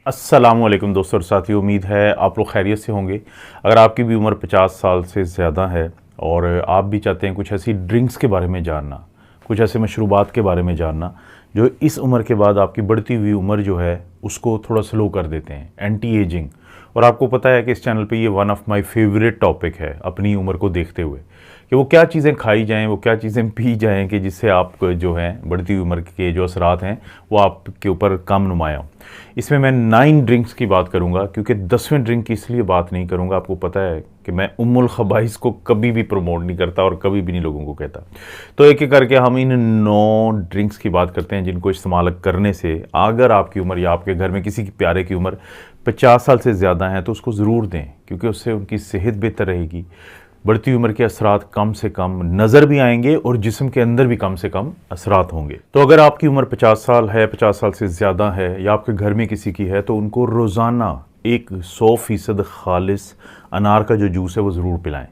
अस्सलामुअलैकुम दोस्तों और साथियों, उम्मीद है आप लोग खैरियत से होंगे। अगर आपकी भी उम्र 50 साल से ज़्यादा है और आप भी चाहते हैं कुछ ऐसी ड्रिंक्स के बारे में जानना, कुछ ऐसे मशरूबात के बारे में जानना जो इस उम्र के बाद आपकी बढ़ती हुई उम्र जो है उसको थोड़ा स्लो कर देते हैं, एंटी एजिंग। और आपको पता है कि इस चैनल पे ये one of my favourite topic है अपनी उम्र को देखते हुए, कि वो क्या चीज़ें खाई जाएं, वो क्या चीज़ें पी जाएं कि जिससे आप जो हैं बढ़ती हुई उम्र के जो असरात हैं वो आपके ऊपर कम नुमाया हों। इसमें मैं 9 ड्रिंक्स की बात करूंगा, क्योंकि 10वें ड्रिंक की इसलिए बात नहीं करूंगा, आपको पता है कि मैं उम्मुल खबाइस को कभी भी प्रमोट नहीं करता और कभी भी नहीं लोगों को कहता। तो एक एक करके हम इन 9 ड्रिंक्स की बात करते हैं जिनको इस्तेमाल करने से अगर आपकी उम्र या आपके घर में किसी की प्यारे की उम्र 50 साल से ज़्यादा है तो उसको ज़रूर दें, क्योंकि उससे उनकी सेहत बेहतर रहेगी, बढ़ती उम्र के असरात कम से कम नज़र भी आएंगे और जिस्म के अंदर भी कम से कम असरात होंगे। तो अगर आपकी उम्र 50 साल है, 50 साल से ज़्यादा है या आपके घर में किसी की है, तो उनको रोज़ाना एक 100% खालिस अनार का जो जूस है वो ज़रूर पिलाएं।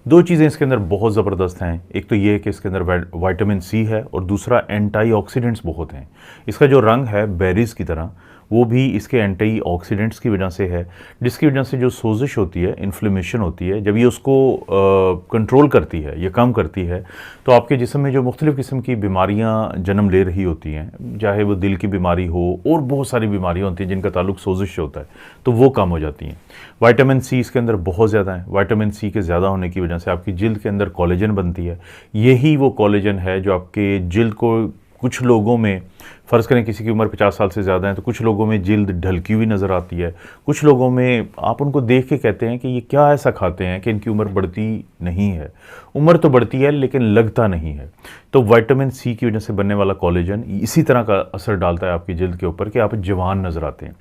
दो चीज़ें इसके अंदर बहुत ज़बरदस्त हैं। एक तो ये कि इसके अंदर विटामिन सी है और दूसरा एंटीऑक्सीडेंट्स बहुत हैं। इसका जो रंग है बेरीज़ की तरह, वो भी इसके एंटीऑक्सीडेंट्स की वजह से है, जिसकी वजह से जो सोजिश होती है, इन्फ्लेमेशन होती है, जब ये उसको कंट्रोल करती है या कम करती है तो आपके जिस्म में जो मुख्तलिफ़ किस्म की बीमारियां जन्म ले रही होती हैं, चाहे वो दिल की बीमारी हो और बहुत सारी बीमारियां होती हैं जिनका ताल्लुक सोजिश से होता है, तो वो कम हो जाती हैं। विटामिन सी इसके अंदर बहुत ज़्यादा है। विटामिन सी के ज़्यादा होने की वजह से आपकी जिल्द के अंदर कोलेजन बनती है। यही वो कोलेजन है जो आपके जिल्द को, कुछ लोगों में, फ़र्ज़ करें किसी की उम्र 50 साल से ज़्यादा है तो कुछ लोगों में जिल्द ढलकी हुई नज़र आती है, कुछ लोगों में आप उनको देख के कहते हैं कि ये क्या ऐसा खाते हैं कि इनकी उम्र बढ़ती नहीं है। उम्र तो बढ़ती है लेकिन लगता नहीं है। तो विटामिन सी की वजह से बनने वाला कोलेजन इसी तरह का असर डालता है आपकी जिल्द के ऊपर कि आप जवान नज़र आते हैं।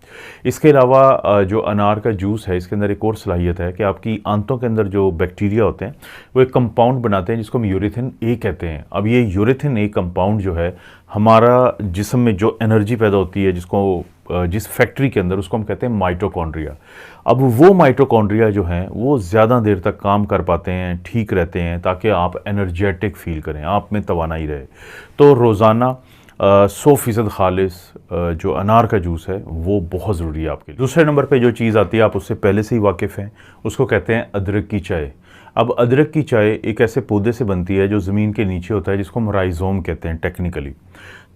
इसके अलावा जो अनार का जूस है, इसके अंदर एक और सलाहियत है कि आपकी आंतों के अंदर जो बैक्टीरिया होते हैं वो एक कंपाउंड बनाते हैं जिसको हम यूरेथिन ए कहते हैं। अब ये यूरेथिन ए कंपाउंड जो है हमारा जिस्म में जो एनर्जी पैदा होती है, जिस फैक्ट्री के अंदर, उसको हम कहते हैं माइटोकॉन्ड्रिया। अब वो माइटोकॉन्ड्रिया जो हैं वो ज़्यादा देर तक काम कर पाते हैं, ठीक रहते हैं, ताकि आप एनर्जेटिक फील करें, आप में तवानाई रहे। तो रोज़ाना 100% खालिस जो अनार का जूस है वो बहुत ज़रूरी है आपके लिए। दूसरे नंबर पे जो चीज़ आती है, आप उससे पहले से ही वाकिफ़ हैं, उसको कहते हैं अदरक की चाय। अब अदरक की चाय एक ऐसे पौधे से बनती है जो ज़मीन के नीचे होता है, जिसको हम राइज़ोम कहते हैं टेक्निकली।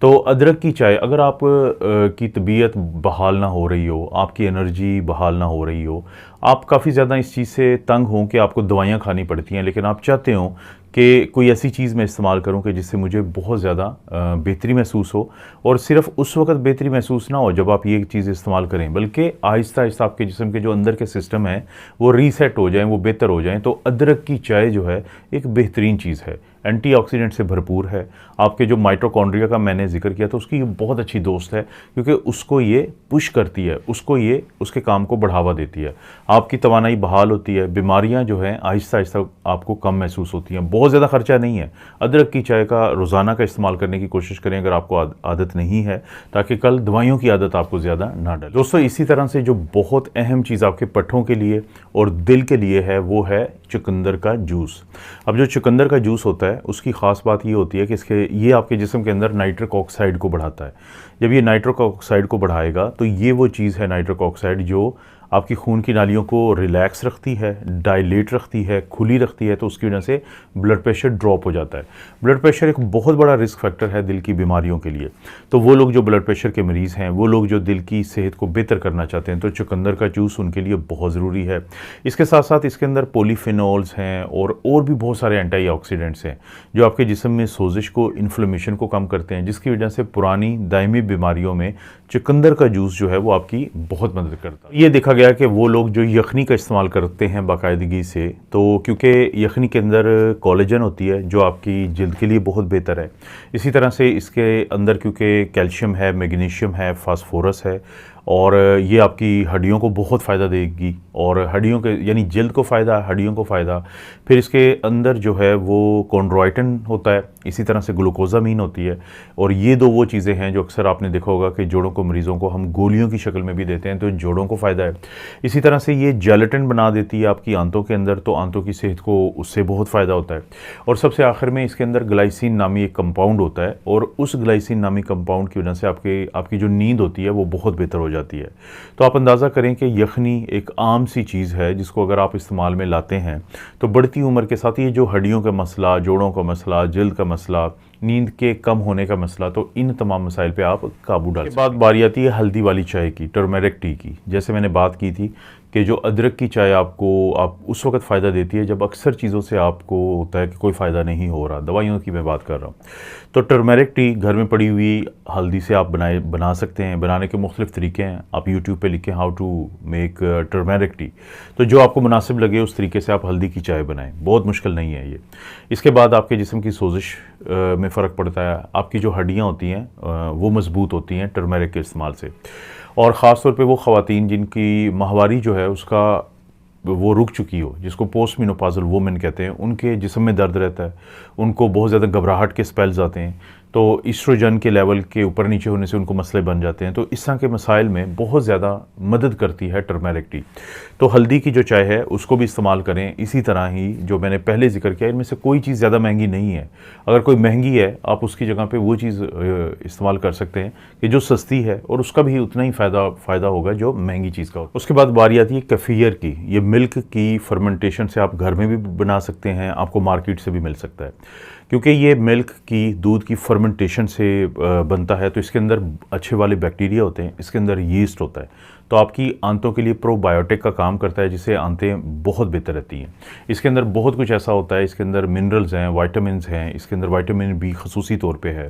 तो अदरक की चाय, अगर आप की तबीयत बहाल ना हो रही हो, आपकी एनर्जी बहाल ना हो रही हो, आप काफ़ी ज़्यादा इस चीज़ से तंग हों कि आपको दवाइयाँ खानी पड़ती हैं, लेकिन आप चाहते हो कि कोई ऐसी चीज़ मैं इस्तेमाल करूं कि जिससे मुझे बहुत ज़्यादा बेहतरी महसूस हो, और सिर्फ उस वक्त बेहतरी महसूस ना हो जब आप ये चीज़ इस्तेमाल करें, बल्कि आहिस्ता आहिस्ता आपके जिस्म के जो अंदर के सिस्टम हैं वो रीसेट हो जाएं, वो बेहतर हो जाएं। तो अदरक की चाय जो है एक बेहतरीन चीज़ है, एंटीऑक्सीडेंट से भरपूर है। आपके जो माइटोकॉन्ड्रिया का मैंने जिक्र किया, तो उसकी ये बहुत अच्छी दोस्त है, क्योंकि उसको ये पुश करती है, उसको ये उसके काम को बढ़ावा देती है, आपकी तवानाई बहाल होती है, बीमारियां जो हैं आहिस्ता आहिस्ता आपको कम महसूस होती हैं। बहुत ज़्यादा खर्चा नहीं है। अदरक की चाय का रोज़ाना का इस्तेमाल करने की कोशिश करें अगर आपको आदत नहीं है, ताकि कल दवाइयों की आदत आपको ज़्यादा ना डले। दोस्तों, इसी तरह से जो बहुत अहम चीज़ आपके पट्ठों के लिए और दिल के लिए है वो है चुकंदर का जूस। अब जो चुकंदर का जूस होता है उसकी ख़ास बात ये होती है कि ये आपके जिस्म के अंदर नाइट्रिक ऑक्साइड को बढ़ाता है। जब ये नाइट्रिक ऑक्साइड को बढ़ाएगा तो ये वो चीज़ है नाइट्रिक ऑक्साइड जो आपकी खून की नालियों को रिलैक्स रखती है, डायलेट रखती है, खुली रखती है, तो उसकी वजह से ब्लड प्रेशर ड्रॉप हो जाता है। ब्लड प्रेशर एक बहुत बड़ा रिस्क फैक्टर है दिल की बीमारियों के लिए। तो वो लोग जो ब्लड प्रेशर के मरीज़ हैं, वो लोग जो दिल की सेहत को बेहतर करना चाहते हैं, तो चुकंदर का जूस उनके लिए बहुत ज़रूरी है। इसके साथ साथ इसके अंदर पॉलीफिनोल्स हैं और भी बहुत सारे एंटीऑक्सीडेंट्स हैं जो आपके जिस्म में सोजिश को, इन्फ्लेमेशन को कम करते हैं, जिसकी वजह से पुरानी दायमी बीमारियों में चुकंदर का जूस जो है वो आपकी बहुत मदद करता है। ये देखा गया कि वो लोग जो यखनी का इस्तेमाल करते हैं बाकायदगी से, तो क्योंकि यखनी के अंदर कोलेजन होती है जो आपकी जिल्द के लिए बहुत बेहतर है। इसी तरह से इसके अंदर क्योंकि कैल्शियम है, मैग्नीशियम है, फास्फोरस है, और ये आपकी हड्डियों को बहुत फ़ायदा देगी, और हड्डियों के यानी जिल्द को फ़ायदा, हड्डियों को फ़ायदा। फिर इसके अंदर जो है वो कॉन्ड्रोइटिन होता है इसी तरह से ग्लूकोजामीन होती है। और ये दो वो चीज़ें हैं जो अक्सर आपने देखा होगा कि जोड़ों को, मरीज़ों को हम गोलियों की शक्ल में भी देते हैं, तो जोड़ों को फ़ायदा है। इसी तरह से ये जेलेटिन बना देती है आपकी आंतों के अंदर, तो आंतों की सेहत को उससे बहुत फ़ायदा होता है। और सबसे आखिर में इसके अंदर ग्लाइसिन नामी एक कंपाउंड होता है, और उस ग्लाइसिन नामी कंपाउंड की वजह से आपकी जो नींद होती है वो बहुत बेहतर हो जाती है। तो आप अंदाज़ा करें कि यखनी एक आम सी चीज़ है जिसको अगर आप इस्तेमाल में लाते हैं तो बढ़ती उम्र के साथ ये जो हड्डियों का मसला, जोड़ों का मसला, जल्द का मसला, नींद के कम होने का मसला, तो इन तमाम मसाइल पे आप काबू डाल सकते हैं। बाद बारी आती है हल्दी वाली चाय की, टर्मेरिक टी की। जैसे मैंने बात की थी कि जो अदरक की चाय आप उस वक्त फ़ायदा देती है जब अक्सर चीज़ों से आपको होता है कि कोई फ़ायदा नहीं हो रहा, दवाइयों की मैं बात कर रहा हूँ। तो टर्मेरिक टी घर में पड़ी हुई हल्दी से आप बना सकते हैं। बनाने के मुख्तलिफ़ तरीके हैं, आप यूट्यूब पे लिखें how to make turmeric tea, तो जो आपको मुनासिब लगे उस तरीके से आप हल्दी की चाय बनाएं, बहुत मुश्किल नहीं है ये। इसके बाद आपके जिस्म की सोजिश में फ़र्क पड़ता है, आपकी जो हड्डियाँ होती हैं वो मज़बूत होती हैं टर्मेरिक के इस्तेमाल से। और ख़ास तौर पे वो ख़वातीन जिनकी माहवारी जो है उसका वो रुक चुकी हो, जिसको पोस्ट मेनोपॉज़ल वुमेन कहते हैं, उनके जिस्म में दर्द रहता है, उनको बहुत ज़्यादा घबराहट के स्पेल्स आते हैं, तो ईस्ट्रोजन के लेवल के ऊपर नीचे होने से उनको मसले बन जाते हैं। तो इस तरह के मसाइल में बहुत ज़्यादा मदद करती है टर्मेरिक टी। तो हल्दी की जो चाय है उसको भी इस्तेमाल करें। इसी तरह ही जो मैंने पहले जिक्र किया, इनमें से कोई चीज़ ज़्यादा महंगी नहीं है। अगर कोई महंगी है आप उसकी जगह पे वो चीज़ इस्तेमाल कर सकते हैं कि जो सस्ती है, और उसका भी उतना ही फ़ायदा होगा जो महंगी चीज़ का होगा। उसके बाद बारी आती है केफियर की। ये मिल्क की फर्मेंटेशन से आप घर में भी बना सकते हैं, आपको मार्केट से भी मिल सकता है। क्योंकि ये मिल्क की, दूध की फर्मेंटेशन से बनता है, तो इसके अंदर अच्छे वाले बैक्टीरिया होते हैं, इसके अंदर यीस्ट होता है, तो आपकी आंतों के लिए प्रोबायोटिक का काम करता है, जिससे आंतें बहुत बेहतर रहती हैं। इसके अंदर बहुत कुछ ऐसा होता है, इसके अंदर मिनरल्स हैं, वाइटामिन्स हैं, इसके अंदर विटामिन बी खसूसी तौर पे है।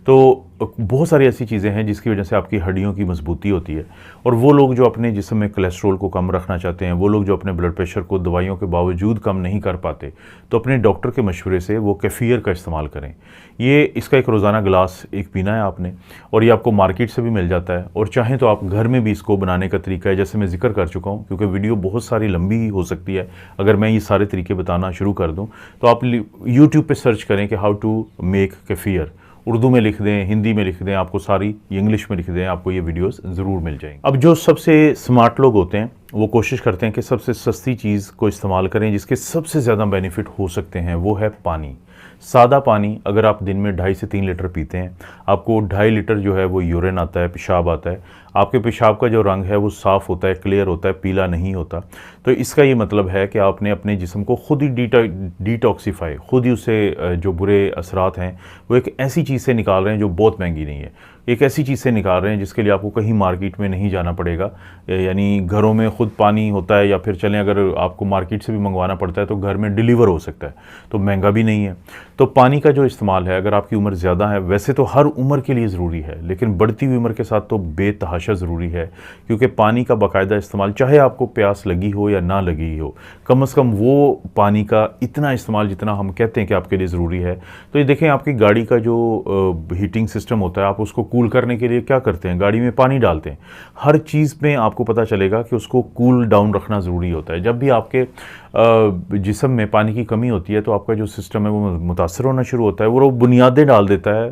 तो बहुत सारी ऐसी चीज़ें हैं जिसकी वजह से आपकी हड्डियों की मजबूती होती है। और वो लोग जो अपने जिस्म में कोलेस्ट्रॉल को कम रखना चाहते हैं, वो लोग जो अपने ब्लड प्रेशर को दवाइयों के बावजूद कम नहीं कर पाते, तो अपने डॉक्टर के मशवरे से वो केफियर का इस्तेमाल करें। ये इसका एक रोज़ाना गिलास एक पीना है आपने, और ये आपको मार्केट से भी मिल जाता है। और चाहें तो आप घर में भी इसको बनाने का तरीका है, जैसे मैं जिक्र कर चुका हूँ, क्योंकि वीडियो बहुत सारी लंबी हो सकती है अगर मैं ये सारे तरीके बताना शुरू कर दूँ। तो आप यूट्यूब पे सर्च करें कि हाउ टू मेक केफियर, उर्दू में लिख दें, हिंदी में लिख दें, आपको सारी इंग्लिश में लिख दें, आपको ये वीडियोस ज़रूर मिल जाएंगी। अब जो सबसे स्मार्ट लोग होते हैं वो कोशिश करते हैं कि सबसे सस्ती चीज़ को इस्तेमाल करें जिसके सबसे ज़्यादा बेनिफिट हो सकते हैं, वो है पानी। सादा पानी अगर आप दिन में 2.5 से 3 लीटर पीते हैं, आपको 2.5 लीटर जो है वो यूरिन आता है, पेशाब आता है। आपके पेशाब का जो रंग है वो साफ़ होता है, क्लियर होता है, पीला नहीं होता। तो इसका ये मतलब है कि आपने अपने जिस्म को खुद ही डिटॉक्सीफाई, खुद ही उससे जो बुरे असरात हैं वो एक ऐसी चीज़ से निकाल रहे हैं जो बहुत महंगी नहीं है, एक ऐसी चीज़ से निकाल रहे हैं जिसके लिए आपको कहीं मार्केट में नहीं जाना पड़ेगा। यानी घरों में खुद पानी होता है, या फिर चलें अगर आपको मार्केट से भी मंगवाना पड़ता है तो घर में डिलीवर हो सकता है, तो महंगा भी नहीं है। तो पानी का जो इस्तेमाल है, अगर आपकी उम्र ज़्यादा है, वैसे तो हर उम्र के लिए ज़रूरी है, लेकिन बढ़ती हुई उम्र के साथ तो बेतहाशा ज़रूरी है, क्योंकि पानी का बाकायदा इस्तेमाल, चाहे आपको प्यास लगी हो या ना लगी हो, कम से कम वो पानी का इतना इस्तेमाल जितना हम कहते हैं कि आपके लिए ज़रूरी है। तो ये देखें, आपकी गाड़ी का जो हीटिंग सिस्टम होता है, आप उसको कूल करने के लिए क्या करते हैं, गाड़ी में पानी डालते हैं। हर चीज़ में आपको पता चलेगा कि उसको कूल डाउन रखना ज़रूरी होता है। जब भी आपके जिस्म में पानी की कमी होती है तो आपका जो सिस्टम है वो मुतासर होना शुरू होता है, वो बुनियादें डाल देता है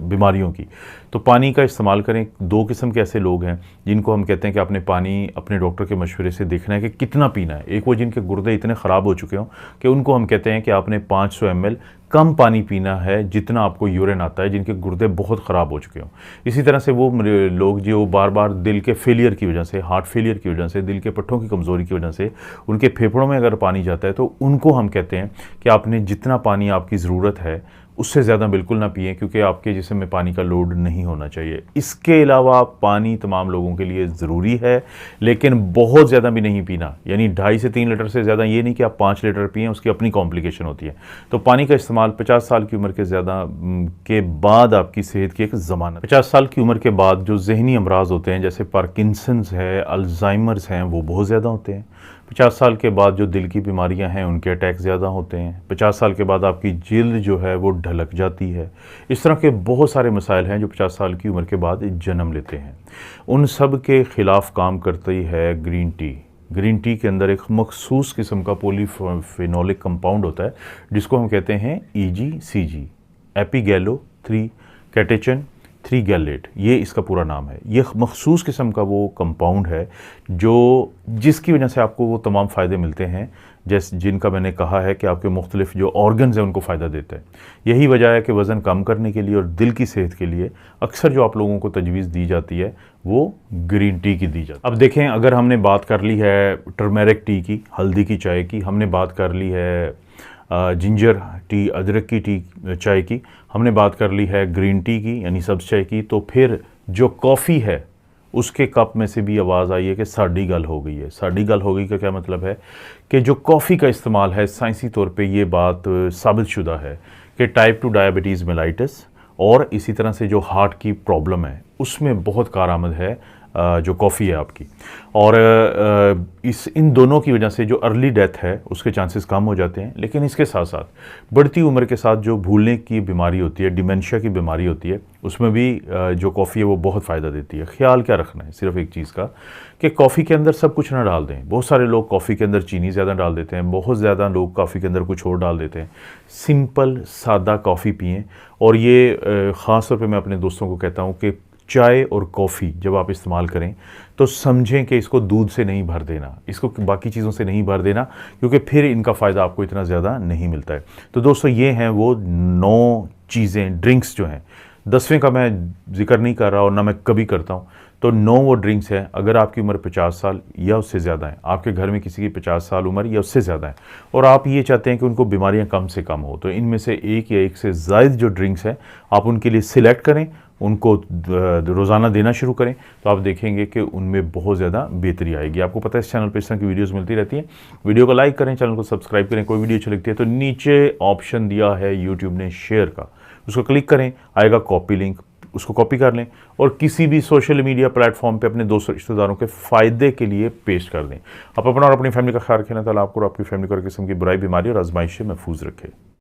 बीमारियों की। तो पानी का इस्तेमाल करें। 2 किस्म के ऐसे लोग हैं जिनको हम कहते हैं कि आपने पानी अपने डॉक्टर के मशवरे से देखना है कि कितना पीना है। एक वो जिनके गुर्दे इतने ख़राब हो चुके हों कि उनको हम कहते हैं कि आपने 500 ml कम पानी पीना है जितना आपको यूरिन आता है, जिनके गुर्दे बहुत ख़राब हो चुके हों। इसी तरह से वो लोग जो बार बार दिल के फेलियर की वजह से, हार्ट फेलियर की वजह से, दिल के पट्टों की कमज़ोरी की वजह से उनके फेफड़ों में अगर पानी जाता है, तो उनको हम कहते हैं कि आपने जितना पानी आपकी ज़रूरत है उससे ज़्यादा बिल्कुल ना पिएं, क्योंकि आपके जिस्म में पानी का लोड नहीं होना चाहिए। इसके अलावा पानी तमाम लोगों के लिए ज़रूरी है, लेकिन बहुत ज़्यादा भी नहीं पीना। यानी 2.5 से 3 लीटर से ज़्यादा ये नहीं कि आप 5 लीटर पिएं, उसकी अपनी कॉम्प्लिकेशन होती है। तो पानी का इस्तेमाल 50 साल की उम्र के ज़्यादा के बाद आपकी सेहत की एक ज़मानत। 50 साल की उम्र के बाद जो जहनी अमराज होते हैं, जैसे पार्किंसंस है, अल्जाइमर्स हैं, वो बहुत ज़्यादा होते हैं। 50 साल के बाद जो दिल की बीमारियां हैं उनके अटैक ज़्यादा होते हैं। 50 साल के बाद आपकी जिल्द जो है वो ढलक जाती है। इस तरह के बहुत सारे मसाइल हैं जो 50 साल की उम्र के बाद जन्म लेते हैं। उन सब के ख़िलाफ़ काम करती है ग्रीन टी। ग्रीन टी के अंदर एक मखसूस किस्म का पॉलीफेनोलिक कंपाउंड होता है जिसको हम कहते हैं EGCG, एपीगैलो 3 कैटेचन 3 गैलेट, ये इसका पूरा नाम है। ये मखसूस किस्म का वो कंपाउंड है जो जिसकी वजह से आपको वो तमाम फ़ायदे मिलते हैं जैसे जिनका मैंने कहा है कि आपके मुख्तलिफ जो ऑर्गन्स हैं उनको फ़ायदा देता है। यही वजह है कि वज़न कम करने के लिए और दिल की सेहत के लिए अक्सर जो आप लोगों को तजवीज़ दी जाती है वो ग्रीन टी की दी जाती है। अब देखें, अगर हमने बात कर ली है टर्मेरिक टी की, हल्दी की चाय की, हमने बात कर ली है जिंजर टी, अदरक की टी चाय की, हमने बात कर ली है ग्रीन टी की यानी सब्ज़ चाय की, तो फिर जो कॉफ़ी है उसके कप में से भी आवाज़ आई है कि साड़ी गल हो गई है। साड़ी गल हो गई का क्या मतलब है कि जो कॉफ़ी का इस्तेमाल है साइंसी तौर पे ये बात साबित शुदा है कि टाइप 2 डायबिटीज़ मेलाइटिस और इसी तरह से जो हार्ट की प्रॉब्लम है उसमें बहुत कारआमद है जो कॉफ़ी है आपकी। और इन दोनों की वजह से जो अर्ली डेथ है उसके चांसेस कम हो जाते हैं। लेकिन इसके साथ साथ बढ़ती उम्र के साथ जो भूलने की बीमारी होती है, डिमेंशिया की बीमारी होती है, उसमें भी जो कॉफ़ी है वो बहुत फ़ायदा देती है। ख्याल क्या रखना है सिर्फ एक चीज़ का कि कॉफ़ी के अंदर सब कुछ ना डाल दें। बहुत सारे लोग कॉफ़ी के अंदर चीनी ज़्यादा डाल देते हैं, बहुत ज़्यादा लोग कॉफ़ी के अंदर कुछ और डाल देते हैं। सिंपल सादा कॉफ़ी पिएँ। और ये ख़ास तौर पे मैं अपने दोस्तों को कहता हूँ कि चाय और कॉफ़ी जब आप इस्तेमाल करें तो समझें कि इसको दूध से नहीं भर देना, इसको बाकी चीज़ों से नहीं भर देना, क्योंकि फिर इनका फ़ायदा आपको इतना ज़्यादा नहीं मिलता है। तो दोस्तों ये हैं वो 9 चीज़ें, ड्रिंक्स जो हैं। 10वें का मैं जिक्र नहीं कर रहा और ना मैं कभी करता हूँ। तो 9 वो ड्रिंक्स हैं। अगर आपकी उम्र 50 साल या उससे ज़्यादा है, आपके घर में किसी की 50 साल उम्र या उससे ज़्यादा है और आप ये चाहते हैं कि उनको बीमारियां कम से कम हो, तो इनमें से एक या एक से ज़ायद जो ड्रिंक्स हैं आप उनके लिए सिलेक्ट करें, उनको रोज़ाना देना शुरू करें, तो आप देखेंगे कि उनमें बहुत ज़्यादा बेहतरी आएगी। आपको पता है इस चैनल पर इस तरह की वीडियोस मिलती रहती हैं। वीडियो को लाइक करें, चैनल को सब्सक्राइब करें। कोई वीडियो अच्छी लगती है तो नीचे ऑप्शन दिया है यूट्यूब ने शेयर का, उसको क्लिक करें, आएगा कॉपी लिंक, उसको कॉपी कर लें और किसी भी सोशल मीडिया प्लेटफॉर्म पे अपने दोस्तों रिश्तेदारों के फ़ायदे के लिए पेश कर दें। आप अपना और अपनी फैमिली का ख्याल रखें। अल्लाह ताला आपको और आपकी फैमिली को हर किस्म की बुराई, बीमारी और आजमाइश से महफूज रखे।